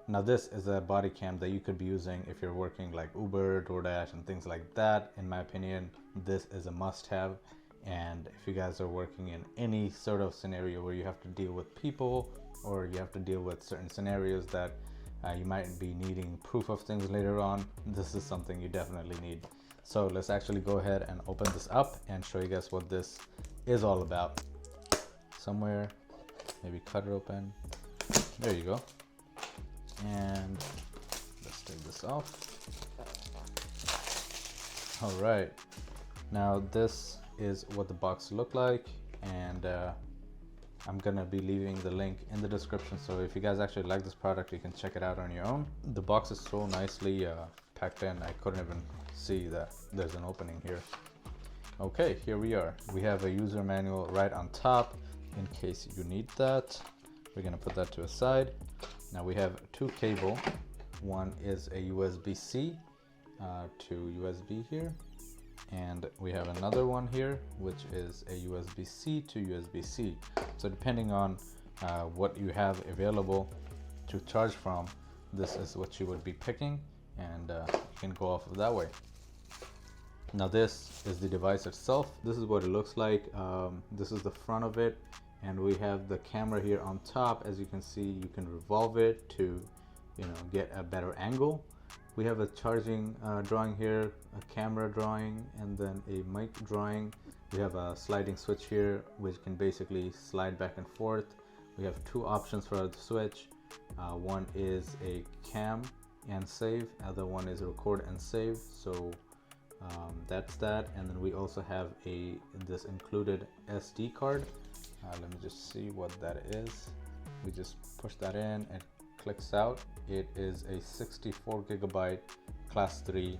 Now this is a body cam that you could be using if you're working like Uber, DoorDash and things like that. In my opinion, this is a must-have. And if you guys are working in any sort of scenario where you have to deal with people, or you have to deal with certain scenarios that you might be needing proof of things later on, this is something you definitely need. So let's actually go ahead and open this up and show you guys what this is all about. Somewhere, maybe cut it open. There you go. And let's take this off. All right, now this is what the box looked like, and I'm gonna be leaving the link in the description, so if you guys actually like this product, you can check it out on your own. The box is so nicely packed in, I couldn't even see that there's an opening here. Okay, here we are. We have a user manual right on top in case you need that. We're gonna put that to a side. Now we have two cable. One is a USB-C to USB here, and we have another one here which is a USB-C to USB-C. So depending on what you have available to charge from, this is what you would be picking, and you can go off of that way. Now this is the device itself. This is what it looks like. This is the front of it, and we have the camera here on top. As you can see, you can revolve it to, you know, get a better angle. We have a charging drawing here, a camera drawing, and then a mic drawing. We have a sliding switch here which can basically slide back and forth. We have two options for the switch. One is a cam and save, other one is record and save. So that's that. And then we also have this included SD card. Let me just see what that is. We just push that in and clicks out. It is a 64 gigabyte class 3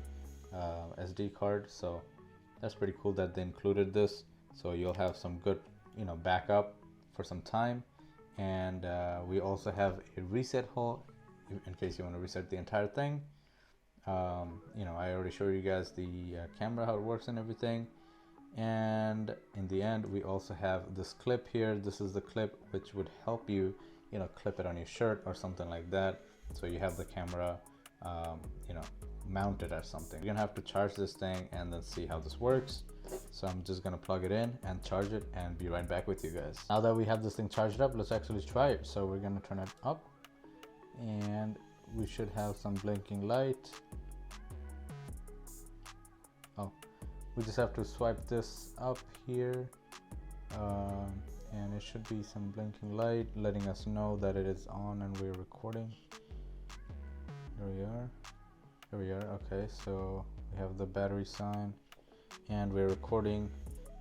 SD card. So that's pretty cool that they included this. So you'll have some good, you know, backup for some time. And we also have a reset hole in case you want to reset the entire thing. You know, I already showed you guys the camera, how it works and everything. And in the end, we also have this clip here. This is the clip which would help you, you know, clip it on your shirt or something like that. So you have the camera, you know, mounted or something. You're gonna have to charge this thing and then see how this works. So I'm just gonna plug it in and charge it and be right back with you guys. Now that we have this thing charged up, let's actually try it. So we're gonna turn it up, and we should have some blinking light. Oh, we just have to swipe this up here, and it should be some blinking light letting us know that it is on and we're recording. There we are. There we are. Okay, so we have the battery sign and we're recording,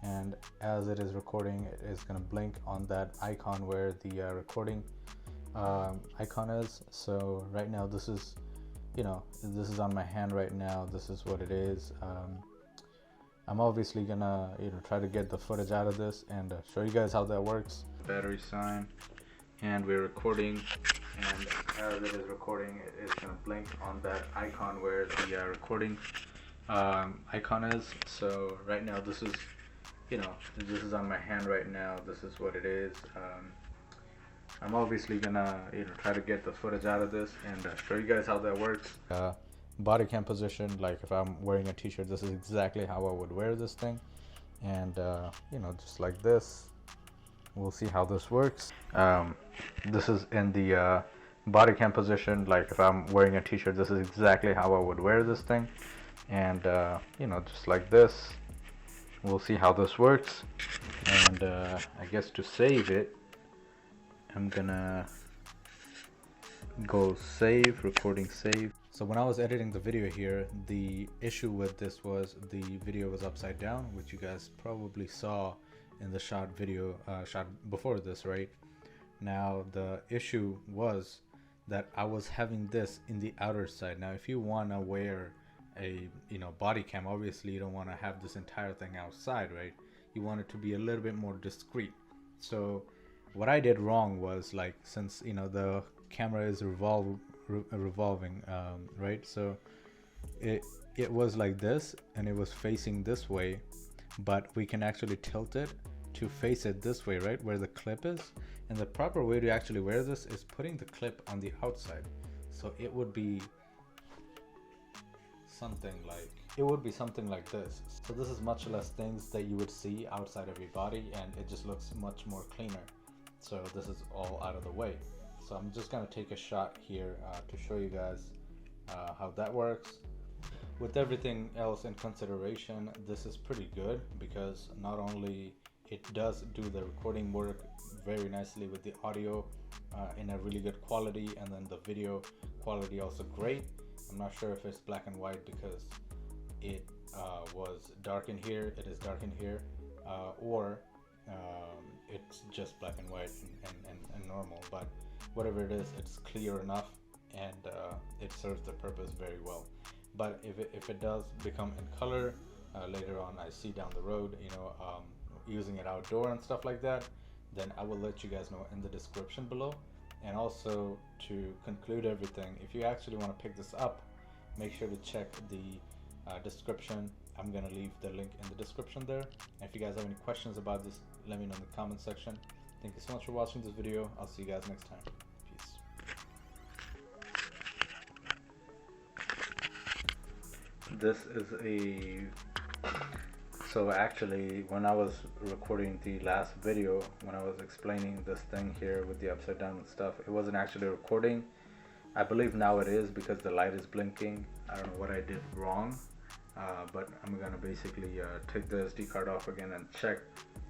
and as it is recording, it is going to blink on that icon where the recording icon is. So right now this is, you know, this is on my hand right now. This is what it is. I'm obviously gonna, you know, try to get the footage out of this and show you guys how that works. Battery sign, and we're recording, and as it is recording, it is gonna blink on that icon where the recording icon is. So right now this is, you know, this is on my hand right now. This is what it is. I'm obviously gonna, you know, try to get the footage out of this and show you guys how that works. Body cam position, like if I'm wearing a t-shirt, this is exactly how I would wear this thing, and you know, just like this. We'll see how this works. This is in the body cam position, like if I'm wearing a t-shirt, this is exactly how I would wear this thing, and you know, just like this. We'll see how this works. And I guess to save it, I'm gonna go save, recording save. So when I was editing the video here, the issue with this was the video was upside down, which you guys probably saw in the shot before this, right? Now the issue was that I was having this in the outer side. Now if you want to wear a, you know, body cam, obviously you don't want to have this entire thing outside, right? You want it to be a little bit more discreet. So what I did wrong was, like, since, you know, the camera is revolving, right? So it was like this, and it was facing this way, but we can actually tilt it to face it this way, right, where the clip is. And the proper way to actually wear this is putting the clip on the outside. So it would be something like this. So this is much less things that you would see outside of your body, and it just looks much more cleaner. So this is all out of the way. So I'm just gonna take a shot here to show you guys how that works. With everything else in consideration, this is pretty good because not only it does do the recording work very nicely with the audio in a really good quality, and then the video quality also great. I'm not sure if it's black and white because it was dark in here, it is dark in here, or it's just black and white and normal, but whatever it is, it's clear enough, and it serves the purpose very well. But if it does become in color later on, I see down the road, you know, using it outdoor and stuff like that, then I will let you guys know in the description below. And also, to conclude everything, if you actually want to pick this up, make sure to check the description. I'm gonna leave the link in the description there. And if you guys have any questions about this, let me know in the comment section. Thank you so much for watching this video. I'll see you guys next time. Peace. This is so actually, when I was recording the last video, when I was explaining this thing here with the upside down stuff, it wasn't actually recording. I believe now it is because the light is blinking. I don't know what I did wrong, but I'm gonna basically take the SD card off again and check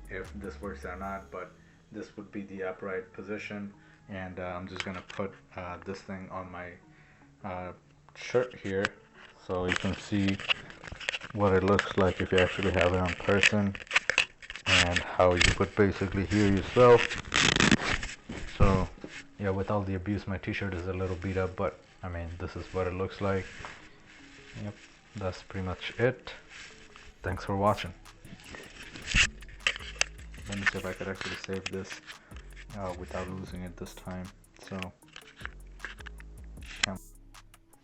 if this works or not. But this would be the upright position, and I'm just gonna put this thing on my shirt here so you can see what it looks like if you actually have it on person, and how you could basically hear yourself. So yeah, with all the abuse, my t-shirt is a little beat up, but I mean, this is what it looks like. Yep, that's pretty much it. Thanks for watching. Let me see if I could actually save this without losing it this time. So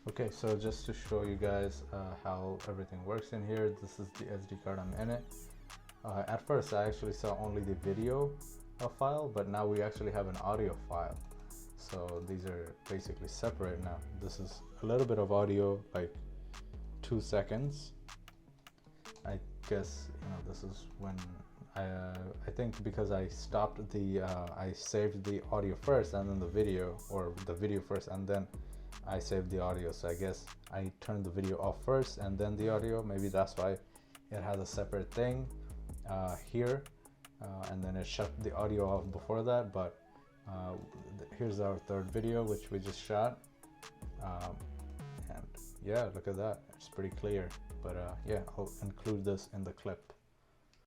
okay, so just to show you guys how everything works in here, this is the SD card I'm in it. At first I actually saw only the video file, but now we actually have an audio file. So these are basically separate now. This is a little bit of audio, like 2 seconds. I guess, you know, this is when I think because I stopped the I saved the audio first and then the video, or the video first and then I saved the audio. So I guess I turned the video off first and then the audio. Maybe that's why it has a separate thing here, and then it shut the audio off before that. But here's our third video which we just shot, and yeah, look at that, it's pretty clear. But yeah, I'll include this in the clip.